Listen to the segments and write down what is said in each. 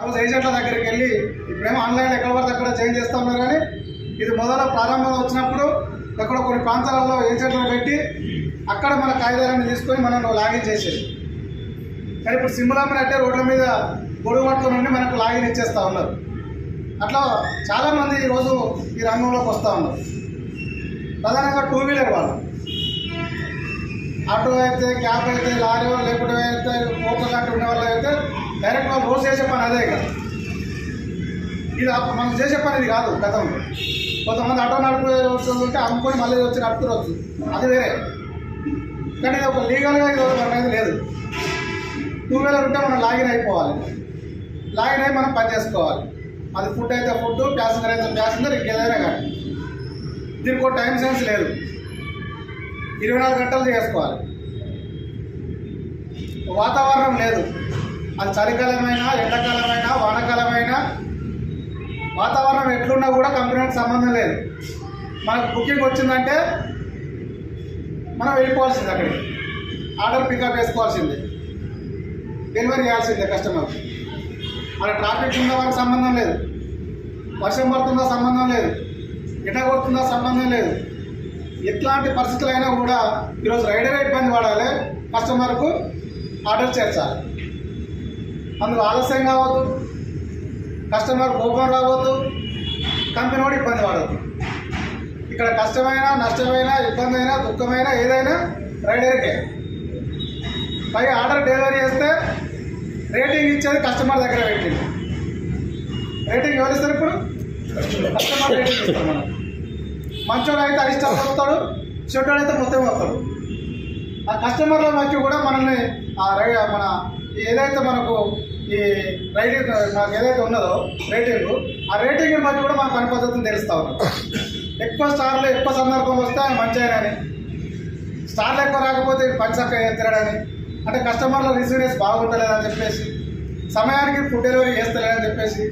రోజు ఏజెంట్ల దగ్గరికి వెళ్ళి ఇప్పుడేమో ఆన్లైన్లో ఎక్కడ పడితే అక్కడ చేంజ్ చేస్తూ ఉన్నారు. కానీ ఇది ప్రారంభంగా వచ్చినప్పుడు ఎక్కడో కొన్ని ప్రాంతాలలో ఏజెంట్లను పెట్టి అక్కడ మన కాగితాలన్నీ తీసుకొని మనం లాగిన్ చేసేది. కానీ ఇప్పుడు సింబులమ్మని అంటే రోడ్ల మీద గొడుగు పట్టుకుని నుండి మనకు లాగిన్ ఇచ్చేస్తూ ఉన్నారు. అట్లా చాలామంది ఈరోజు ఈ రంగంలోకి వస్తూ ఉన్నారు. ప్రధానంగా 2 వీలర్ వాళ్ళు, ఆటో అయితే, క్యాబ్ అయితే, లారీ లేకుంటే అయితే ఓపెన్ లాంటి ఉండే వాళ్ళు అయితే డైరెక్ట్ వాళ్ళు రోజు చేసే పని అదే కదా. ఇది మనం చేసే పని ఇది కాదు. గతంలో కొంతమంది ఆటో నడిపే ఉంటే అమ్ముకొని మళ్ళీ వచ్చి నడుపుకోవచ్చు, అది వేరే. కానీ ఒక లీగల్గా ఇది అనేది లేదు. 2 వీలర్ ఉంటే మనం లాగిన్ అయిపోవాలి, లాగిన్ అయ్యి మనం పని చేసుకోవాలి. అది ఫుడ్ అయితే ఫుడ్, ప్యాసింజర్ అయితే ప్యాసింజర్, ఇంకేదైనా కానీ. దీనికి ఒక టైం సెన్స్ లేదు, 24 గంటలు చేసుకోవాలి. వాతావరణం లేదు, అది చలికాలమైనా, ఎండాకాలమైనా, వానాకాలమైనా వాతావరణం ఎట్లున్నా కూడా కంపెనీకి సంబంధం లేదు. మనకు బుకింగ్ వచ్చిందంటే మనం వెళ్ళిపోవాల్సిందే, అక్కడికి ఆర్డర్ పికప్ చేసుకోవాల్సిందే, డెలివరీ చేయాల్సిందే కస్టమర్కి. అలా ట్రాఫిక్ ఉందా వాళ్ళకి సంబంధం లేదు, వర్షం పడుతుందా సంబంధం లేదు, ఎండ కొడుతుందా సంబంధం లేదు. ఎట్లాంటి పరిస్థితులైనా కూడా ఈరోజు రైడరే ఇబ్బంది పడాలి, కస్టమర్కు ఆర్డర్ చేర్చాలి. అందులో ఆలస్యం కావద్దు, కస్టమర్ కోపం రావద్దు, కంపెనీ కూడా ఇబ్బంది పడవద్దు. ఇక్కడ కష్టమైనా, నష్టమైనా, ఇబ్బంది అయినా, దుఃఖమైనా ఏదైనా రైడర్కే. పైగా ఆర్డర్ డెలివరీ చేస్తే రేటింగ్ ఇచ్చేది కస్టమర్ దగ్గర పెట్టింది. రేటింగ్ ఎవరు ఇస్తారు ఇప్పుడు? కస్టమర్ రేటింగ్ ఇస్తారు. మనం మంచోడు అయితే అరిస్టార్ వస్తాడు, చెడ్డోడు అయితే మొత్తం వస్తాడు. ఆ కస్టమర్ల మధ్య కూడా మనల్ని మన ఏదైతే మనకు ఈ రైడింగ్ మనకు ఏదైతే ఉన్నదో రేటింగ్, ఆ రేటింగ్ మధ్య కూడా మన పని పద్ధతిని తెలుస్తూ ఉన్నాం. ఎక్కువ స్టార్లు ఎక్కువ సందర్భం వస్తే ఆయన మంచి అయినని, స్టార్లు ఎక్కువ రాకపోతే పని చక్కగా ఎత్తరాడని, అంటే కస్టమర్ల రిసీవ్నెస్ బాగుంటలేదని చెప్పేసి, సమయానికి ఫుడ్ డెలివరీ చేస్తలేదని చెప్పేసి,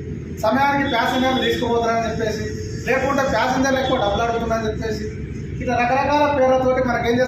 సమయానికి ప్యాసింజర్లు తీసుకుపోతారని చెప్పేసి, లేకుంటే ప్యాసింజర్లు ఎక్కువ డబ్బులు అడుగుతున్నారని చెప్పేసి, ఇట్లా రకరకాల పేర్లతోటి మనకేం చేస్తారు.